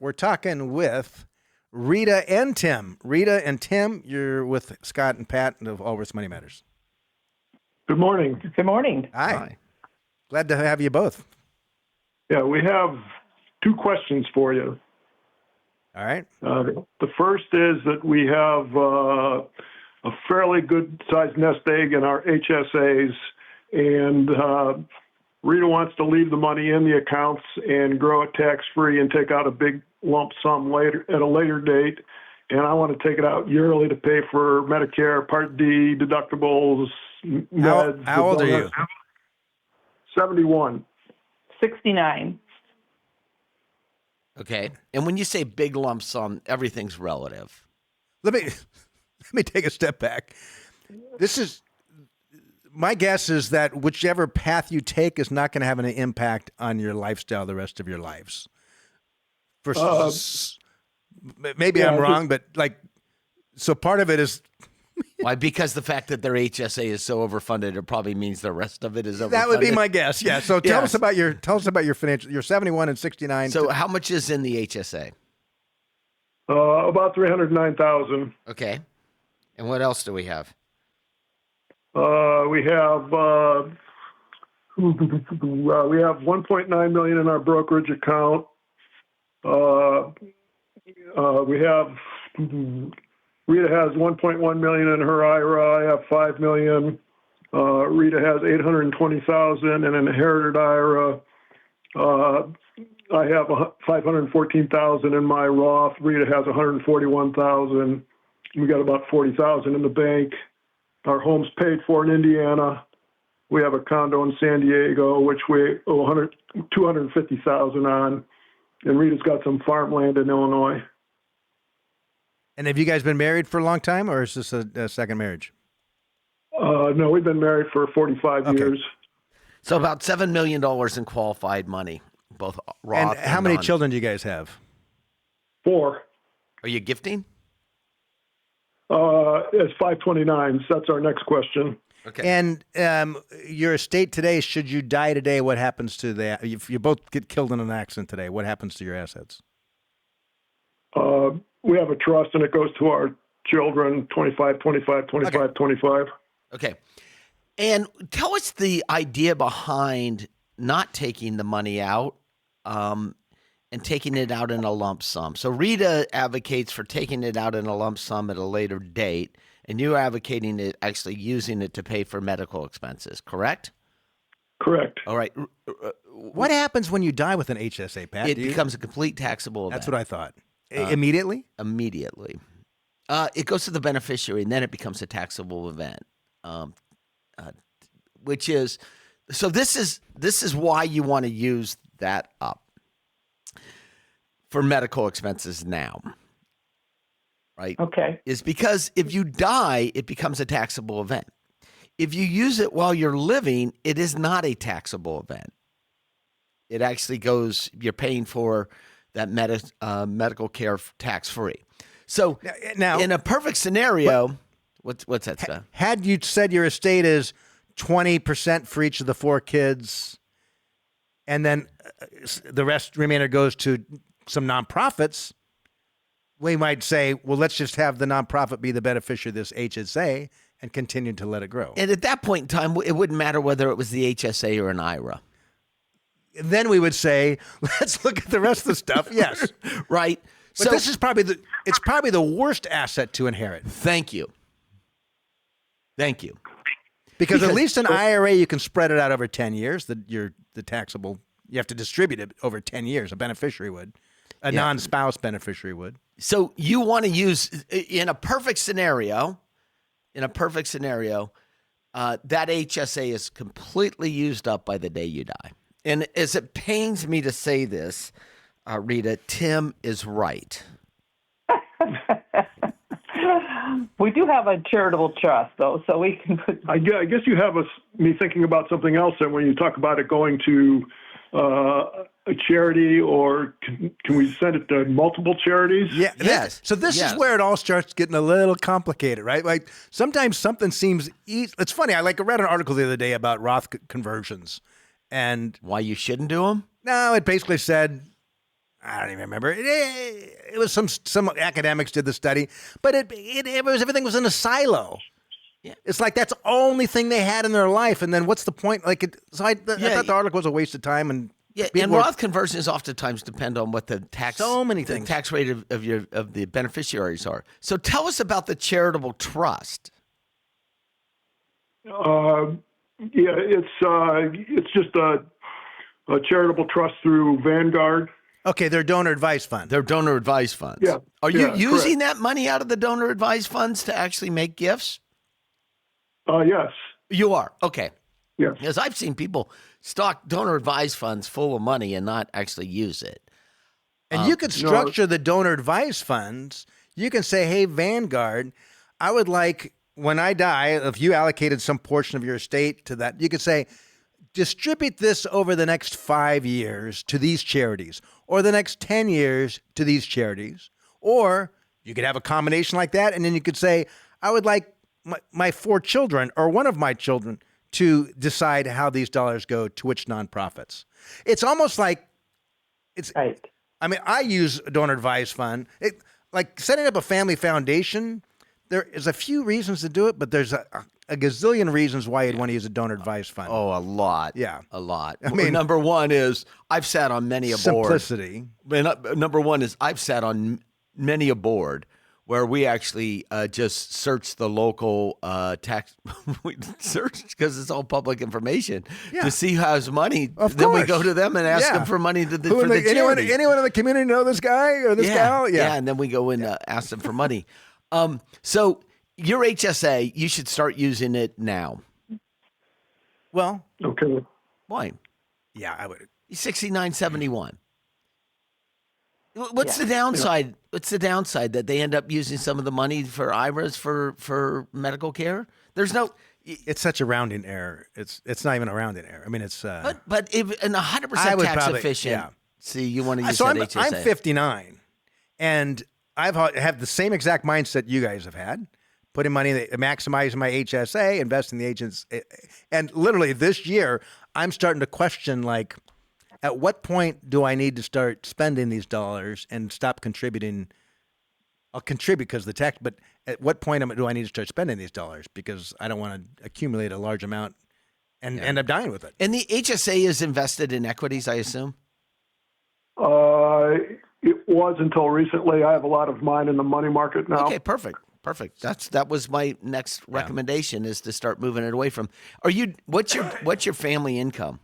We're talking with Rita and Tim. Rita and Tim, you're with Scott and Pat of Allworth Money Matters. Good morning. Good morning. Hi. Glad to have you both. Yeah, we have two questions for you. All right. The first is that we have a fairly good-sized nest egg in our HSAs, and Rita wants to leave the money in the accounts and grow it tax-free and take out a big lump sum later at a later date. And I want to take it out yearly to pay for Medicare, Part D, deductibles, meds. How old are you? 71. 69. Okay. And when you say big lump sum, everything's relative. Let me take a step back. My guess is that whichever path you take is not going to have any impact on your lifestyle the rest of your lives. Maybe I'm wrong, but so part of it is. Why? Because the fact that their HSA is so overfunded, it probably means the rest of it is overfunded. That would be my guess. Yeah. So tell us about your financial. You're 71 and 69. So how much is in the HSA? About $309,000. Okay. And what else do we have? We have $1.9 million in our brokerage account. We have Rita has $1.1 million in her IRA. I have $5 million. Rita has $820,000 in an inherited IRA. I have $514,000 in my Roth. Rita has $141,000. We got about $40,000 in the bank. Our home's paid for in Indiana. We have a condo in San Diego, which we owe $250,000 on. And Rita's got some farmland in Illinois. And have you guys been married for a long time, or is this a second marriage? No, we've been married for 45 years. So about $7 million in qualified money, both Roth and how many children do you guys have? 4. Are you gifting? It's 529. So that's our next question. Okay. And your estate today, should you die today, what happens to that? If you both get killed in an accident today, what happens to your assets? We have a trust, and it goes to our children, 25, 25, 25, Okay. 25. Okay. And tell us the idea behind not taking the money out and taking it out in a lump sum. So Rita advocates for taking it out in a lump sum at a later date, and you're advocating it actually using it to pay for medical expenses, correct? Correct. All right. What happens when you die with an HSA, Pat? It becomes a complete taxable event. That's what I thought. Immediately? Immediately. It goes to the beneficiary, and then it becomes a taxable event, which is – so this is why you want to use that up for medical expenses now, right? Okay. Is because if you die, it becomes a taxable event. If you use it while you're living, it is not a taxable event. It actually goes – you're paying for – that medical care tax-free. So now, in a perfect scenario, what's that stuff? Had you said your estate is 20% for each of the 4 kids, and then the remainder goes to some nonprofits, we might say, well, let's just have the nonprofit be the beneficiary of this HSA and continue to let it grow. And at that point in time, it wouldn't matter whether it was the HSA or an IRA. Then we would say, let's look at the rest of the stuff. Yes. Right. But so, this is probably the worst asset to inherit. Thank you. Because at least an IRA, you can spread it out over 10 years. The taxable, you have to distribute it over 10 years. A beneficiary would. A non-spouse beneficiary would. So you want to use, in a perfect scenario, that HSA is completely used up by the day you die. And as it pains me to say this, Rita, Tim is right. We do have a charitable trust, though, so we can put... I guess you have me thinking about something else, and when you talk about it going to a charity, or can we send it to multiple charities? Yeah. Yes. So this is where it all starts getting a little complicated, right? Like sometimes something seems easy. It's funny. I read an article the other day about Roth conversions. And why you shouldn't do them? No, it basically said I don't even remember. It was some academics did the study, but it was everything was in a silo. Yeah. It's like that's the only thing they had in their life, and then what's the point? Like, I thought the article was a waste of time, and and Roth conversions oftentimes depend on what the tax the tax rate of the beneficiaries are. So tell us about the charitable trust. It's just a charitable trust through Vanguard. Okay, they're donor advised funds. They're donor advised funds. Yeah. Are you using correct. that money out of the donor advised funds to actually make gifts? Yes. You are. Okay. Yes. Because I've seen people stock donor advised funds full of money and not actually use it. And you could structure the donor advised funds. You can say, hey, Vanguard, I would like, when I die, if you allocated some portion of your estate to that, you could say, distribute this over the next 5 years to these charities, or the next 10 years to these charities. Or you could have a combination like that, and then you could say, I would like my 4 children or one of my children to decide how these dollars go to which nonprofits. It's almost like Right. I mean, I use a donor advised fund. Like setting up a family foundation, there is a few reasons to do it, but there's a gazillion reasons why you'd want to use a donor advised fund. Oh, a lot. Yeah. A lot. I mean, number one is I've sat on many a board. Simplicity. Number one is I've sat on many a board where we actually just search the local tax. We search because it's all public information to see who has money. Of then we course. go to them and ask Yeah. them for money for the anyone, charity. anyone in the community know this guy or this gal? Yeah, and then we go and ask them for money. So your HSA, you should start using it now. Well, Okay. Why? yeah, I would. 6971. What's the downside? What's the downside that they end up using some of the money for IRAs for medical care? There's no. It's such a rounding error. It's not even a rounding error. I mean, it's. But if an 100% I would tax probably- efficient. yeah. See, you want to use So that I'm HSA. 59, and have the same exact mindset you guys have had. Putting money, maximizing my HSA, investing in the agents, and literally this year, I'm starting to question like, at what point do I need to start spending these dollars and stop contributing? I'll contribute because of the tax, but at what point do I need to start spending these dollars because I don't want to accumulate a large amount and end up dying with it? And the HSA is invested in equities, I assume. It was until recently. I have a lot of mine in the money market now. Okay, perfect. That was my next recommendation is to start moving it away from. What's your family income?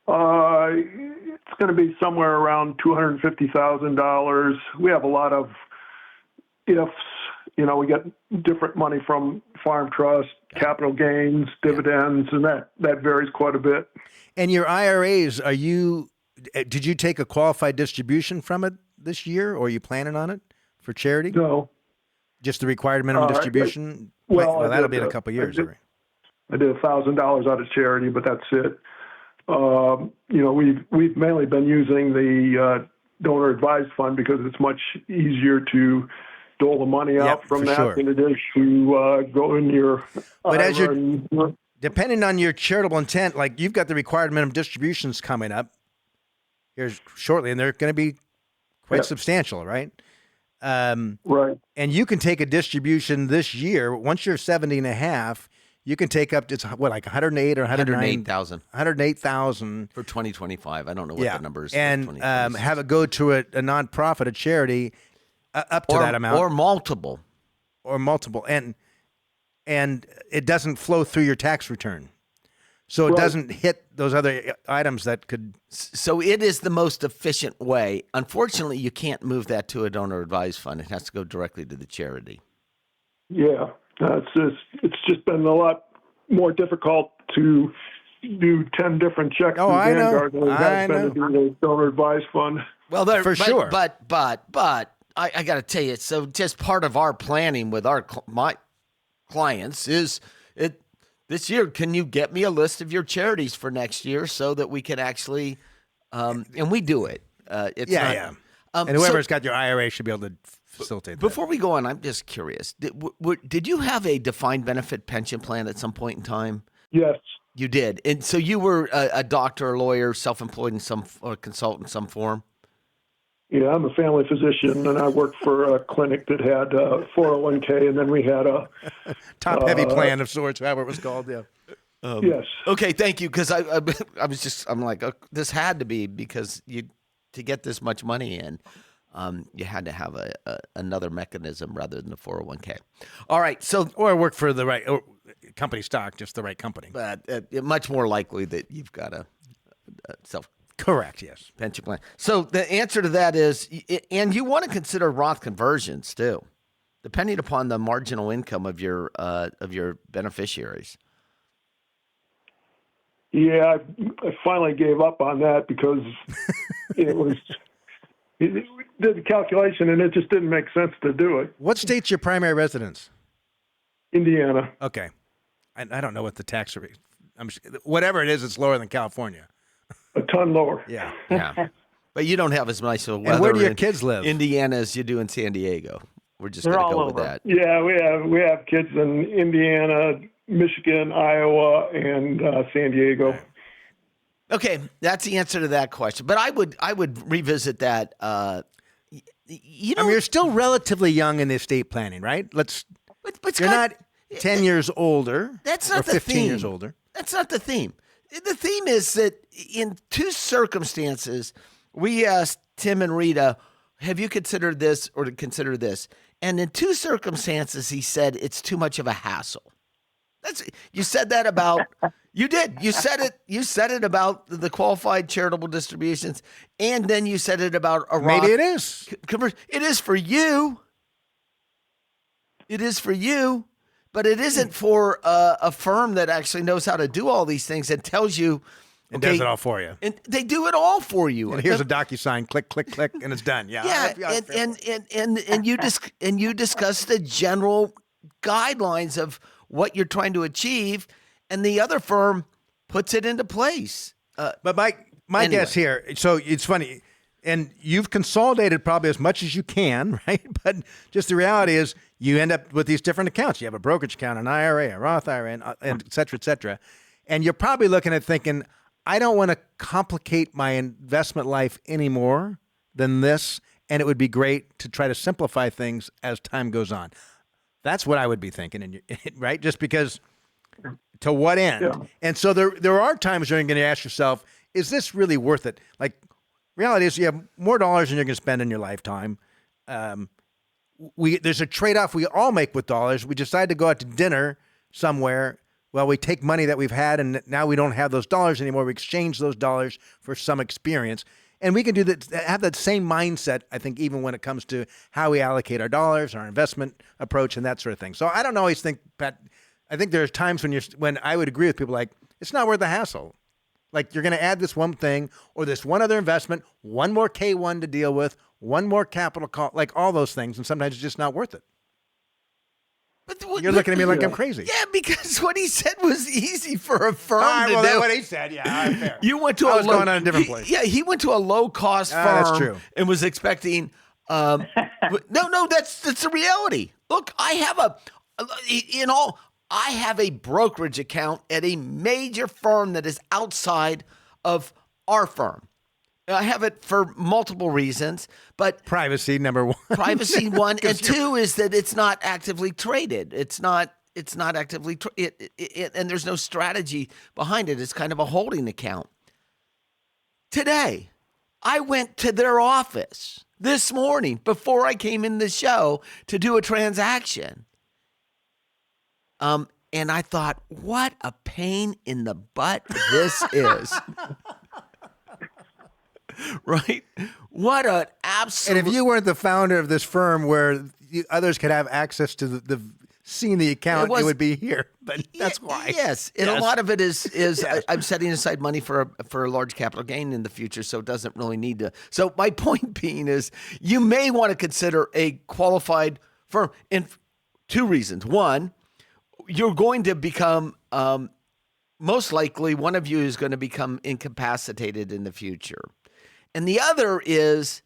It's going to be somewhere around $250,000. We have a lot of ifs. You know, we get different money from farm trust, capital gains, dividends, and that varies quite a bit. And your IRAs, did you take a qualified distribution from it this year, or are you planning on it for charity? No. Just the required minimum distribution? I That'll did, be in a couple of years. I did $1,000 out of charity, but that's it. We've mainly been using the donor advised fund because it's much easier to dole the money out from that than it is to go in your. But depending on your charitable intent, like you've got the required minimum distributions coming up here shortly, and they're going to be quite substantial, right? Right. And you can take a distribution this year. Once you're 70 and a half, you can take up, it's what, like 108 or 108,000. 108,000. For 2025. I don't know what the number is. And for 2026. have it go to a nonprofit, a charity, up to that amount. Or multiple. Or multiple. And it doesn't flow through your tax return. So it doesn't hit those other items that could. So it is the most efficient way. Unfortunately, you can't move that to a donor advised fund. It has to go directly to the charity. Yeah, it's just been a lot more difficult to do 10 different checks through Vanguard than it has been to do the donor advised fund. Well, sure. But I got to tell you, so just part of our planning with my clients is this year. Can you get me a list of your charities for next year so that we can actually, and we do it. And whoever's got your IRA should be able to facilitate that. Before we go on, I'm just curious. Did you have a defined benefit pension plan at some point in time? Yes. You did. And so you were a doctor, a lawyer, self-employed in some or consultant in some form? Yeah, I'm a family physician, and I worked for a clinic that had 401k, and then we had a Top-heavy plan of sorts, however it was called, yeah. yes. Okay, thank you. Because I'm like, this had to be because to get this much money in, you had to have another mechanism rather than the 401k. All right, so Or work for the right company stock, just the right company. but much more likely that you've got a self Correct, yes. pension plan. So the answer to that is, and you want to consider Roth conversions too, depending upon the marginal income of your beneficiaries. Yeah, I finally gave up on that because it did the calculation, and it just didn't make sense to do it. What state's your primary residence? Indiana. Okay. I don't know what the tax rate. Whatever it is, it's lower than California. A ton lower. Yeah. Yeah, but you don't have as nice of weather. And where do your in kids live? Indiana as you do in San Diego. We're just They're going to all go with over. that. Yeah, we have kids in Indiana, Michigan, Iowa, and San Diego. Okay, that's the answer to that question. But I would revisit that. You know, I mean, you're still relatively young in the estate planning, right? but You're Scott, not 10 years older. That's or not the 15 theme. years older. That's not the theme. The theme is that in two circumstances, we asked Tim and Rita, have you considered this or to consider this? And in two circumstances, he said it's too much of a hassle. You said that about you did. You said it about the qualified charitable distributions, and then you said it about a Roth. Maybe it is. It is for you. It is for you. But it isn't for a firm that actually knows how to do all these things and tells you. And does it all for you. And they do it all for you. And here's a DocuSign, click, click, click, and it's done. Yeah. And you discuss the general guidelines of what you're trying to achieve, and the other firm puts it into place. But my Anyway. guess here, so it's funny, and you've consolidated probably as much as you can, right? But just the reality is you end up with these different accounts. You have a brokerage account, an IRA, a Roth IRA, and et cetera, et cetera. And you're probably looking at thinking, I don't want to complicate my investment life any more than this, and it would be great to try to simplify things as time goes on. That's what I would be thinking, right? Just because, to what end? Yeah. And so there are times when you're going to ask yourself, is this really worth it? Like, reality is you have more dollars than you're going to spend in your lifetime. There's a trade-off we all make with dollars. We decide to go out to dinner somewhere. Well, we take money that we've had, and now we don't have those dollars anymore. We exchange those dollars for some experience. And we can do that, have that same mindset, I think, even when it comes to how we allocate our dollars, our investment approach, and that sort of thing. So I don't always think, Pat, I think there's times when I would agree with people like, it's not worth the hassle. Like, you're going to add this one thing or this one other investment, one more K1 to deal with, one more capital call, like all those things. And sometimes it's just not worth it. You're looking at me like I'm crazy. Yeah, because what he said was easy for a firm to do. That's what he said. Yeah, all right, fair. You went to I was going on a different place. Yeah, he went to a low-cost firm. That's true. And was expecting. No, that's the reality. Look, I have a brokerage account at a major firm that is outside of our firm. I have it for multiple reasons, but Privacy, number one. privacy one, and two is that it's not actively traded. It's not actively and there's no strategy behind it. It's kind of a holding account. Today, I went to their office this morning before I came in the show to do a transaction. And I thought, what a pain in the butt this is. Right? What an absolute... And if you weren't the founder of this firm where others could have access to the seeing the account, it would be here. But that's why. Yes. And a lot of it is I'm setting aside money for a large capital gain in the future, so it doesn't really need to. So my point being is you may want to consider a qualified firm in two reasons. One, you're going to become, most likely one of you is going to become incapacitated in the future. And the other is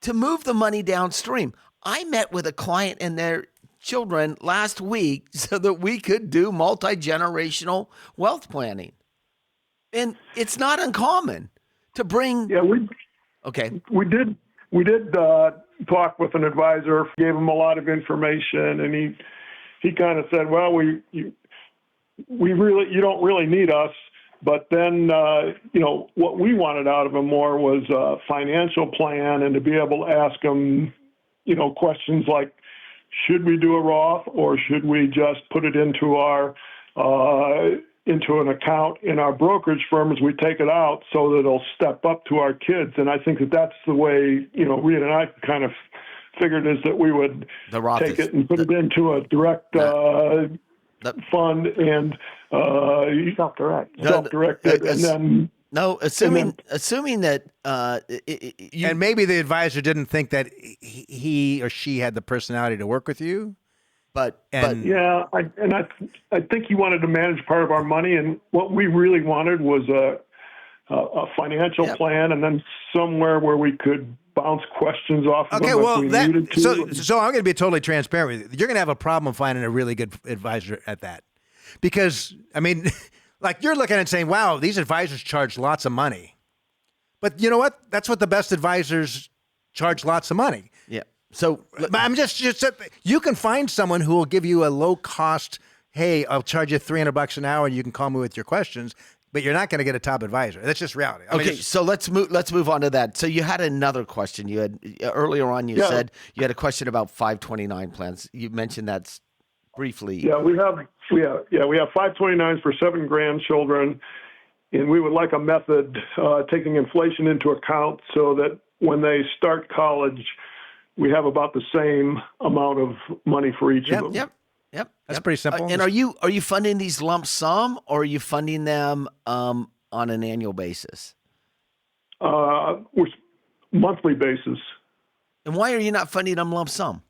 to move the money downstream. I met with a client and they're children last week so that we could do multi-generational wealth planning. And it's not uncommon to bring. Yeah, Okay. we did talk with an advisor, gave him a lot of information, and he kind of said, well, you don't really need us. But then, what we wanted out of him more was a financial plan and to be able to ask him, questions like, should we do a Roth or should we just put it into into an account in our brokerage firm as we take it out so that it'll step up to our kids? And I think that's the way, Rita and I kind of figured is that we would take it and put it into a direct fund and self-directed, and then assuming that and maybe the advisor didn't think that he or she had the personality to work with you, but I think he wanted to manage part of our money, and what we really wanted was a financial plan, and then somewhere where we could bounce questions off of them if we needed to. So I'm going to be totally transparent with you. You're going to have a problem finding a really good advisor at that. Because, I mean, like you're looking and saying, wow, these advisors charge lots of money. But you know what? That's what the best advisors charge lots of money. Yeah. So but I'm just you can find someone who will give you a low cost, hey, I'll charge you $300 an hour and you can call me with your questions, but you're not going to get a top advisor. That's just reality. So let's move on to that. So you had another question. You had earlier on said you had a question about 529 plans. You mentioned that briefly. Yeah, we have 529s for 7 grandchildren, and we would like a method taking inflation into account so that when they start college, we have about the same amount of money for each of them. Yep. That's pretty simple. And are you funding these lump sum, or are you funding them on an annual basis? We're monthly basis. And why are you not funding them lump sum?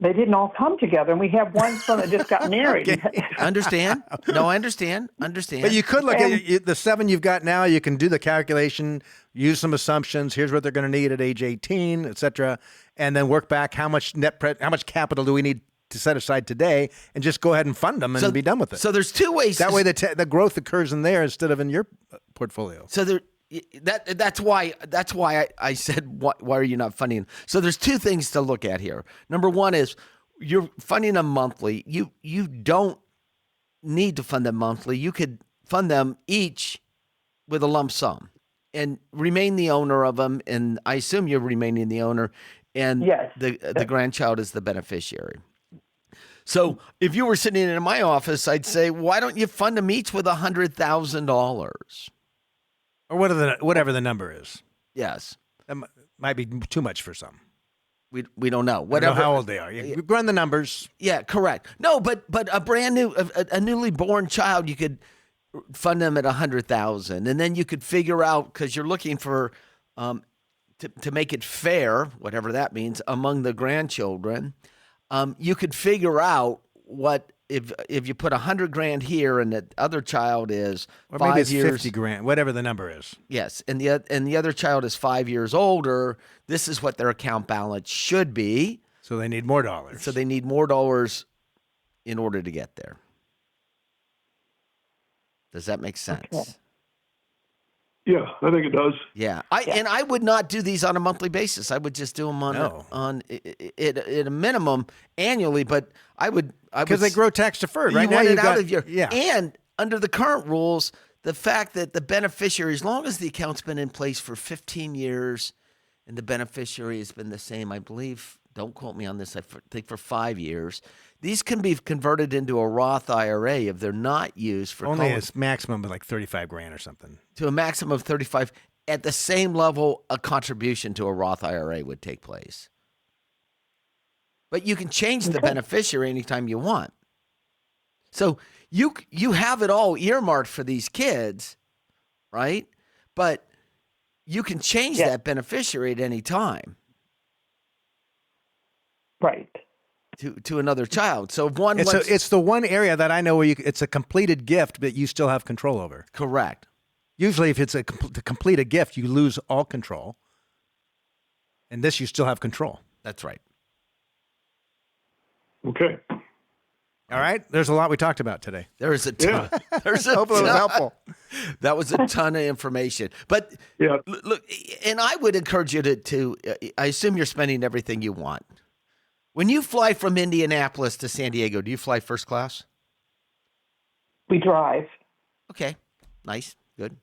They didn't all come together, and we have one son that just got married. Understand? No, I understand. But you could look at the 7 you've got now. You can do the calculation, use some assumptions. Here's what they're going to need at age 18, et cetera, and then work back how much capital do we need to set aside today, and just go ahead and fund them and be done with it. So there's 2 ways. That way the growth occurs in there instead of in your portfolio. So that's why I said why are you not funding? So there's 2 things to look at here. Number one is you're funding them monthly. You don't need to fund them monthly. You could fund them each with a lump sum and remain the owner of them. And I assume you're remaining the owner, and the grandchild is the beneficiary. So if you were sitting in my office, I'd say, why don't you fund them each with $100,000? Or whatever the number is. Yes. That might be too much for some. We don't know. Whatever. How old they are. You run the numbers. Yeah, correct. No, but a brand new, a newly born child, you could fund them at $100,000, and then you could figure out, because you're looking for to make it fair, whatever that means, among the grandchildren. You could figure out what. If you put $100,000 here and the other child is or 5 maybe it's years, $50,000, whatever the number is. Yes, and the other child is 5 years older. This is what their account balance should be. So they need more dollars. So they need more dollars in order to get there. Does that make sense? Okay. Yeah, I think it does. Yeah, I would not do these on a monthly basis. I would just do them on at a minimum annually. But I would because they grow tax deferred. Right you now, want you've it got out of your and under the current rules, the fact that the beneficiary, as long as the account's been in place for 15 years, and the beneficiary has been the same, I believe. Don't quote me on this. I think for 5 years. These can be converted into a Roth IRA if they're not used for only a maximum of like $35,000 or something. To a maximum of 35. At the same level, a contribution to a Roth IRA would take place. But you can change the beneficiary anytime you want. So you have it all earmarked for these kids, right? But you can change that beneficiary at any time. Right. To another child. So if one it's the one area that I know where it's a completed gift, but you still have control over. Correct. Usually if it's to complete a gift, you lose all control. And this, you still have control. That's right. Okay. All right. There's a lot we talked about today. There is a ton. Yeah. There's a Hopefully it was ton. helpful. That was a ton of information. But Yeah. look, and I would encourage you to I assume you're spending everything you want. When you fly from Indianapolis to San Diego, do you fly first class? We drive. Okay. Nice. Good.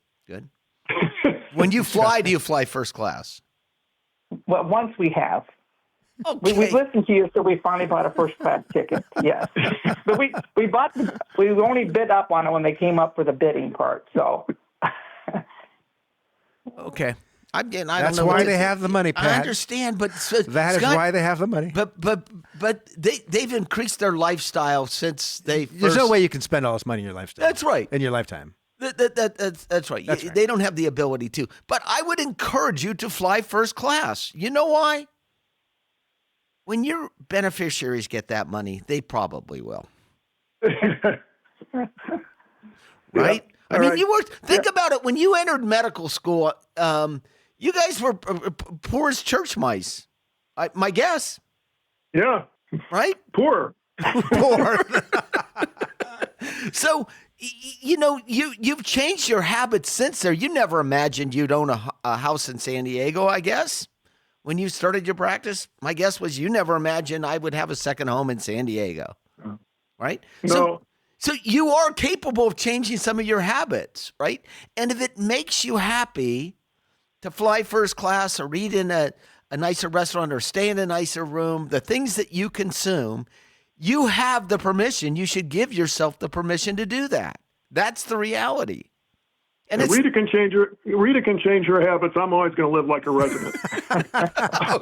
When you fly, do you fly first class? Well, once we have. Okay. We listened to you, so we finally bought a first class ticket. Yes, but we only bid up on it when they came up for the bidding part. So Okay. I don't That's know why what they to- have the money, I Pat. understand, but That is Scott, why they have the money. But they've increased their lifestyle since they. There's no way you can spend all this money in your lifestyle. That's right. In your lifetime. That's right. That's right. They don't have the ability to. But I would encourage you to fly first class. You know why? When your beneficiaries get that money, they probably will. Right? I All mean, right. you worked. Think about it. When you entered medical school, you guys were poor as church mice. My guess, Yeah. right? Poor. Poor. So, you've changed your habits since there. You never imagined you'd own a house in San Diego, I guess. When you started your practice, my guess was you never imagined I would have a second home in San Diego, right? No. So you are capable of changing some of your habits, right? And if it makes you happy to fly first class or eat in a nicer restaurant or stay in a nicer room, the things that you consume, you have the permission. You should give yourself the permission to do that. That's the reality. And it's Rita can change her habits. I'm always going to live like a resident.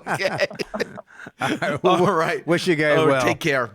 okay. All right. Wish you guys Oh, well. Take care.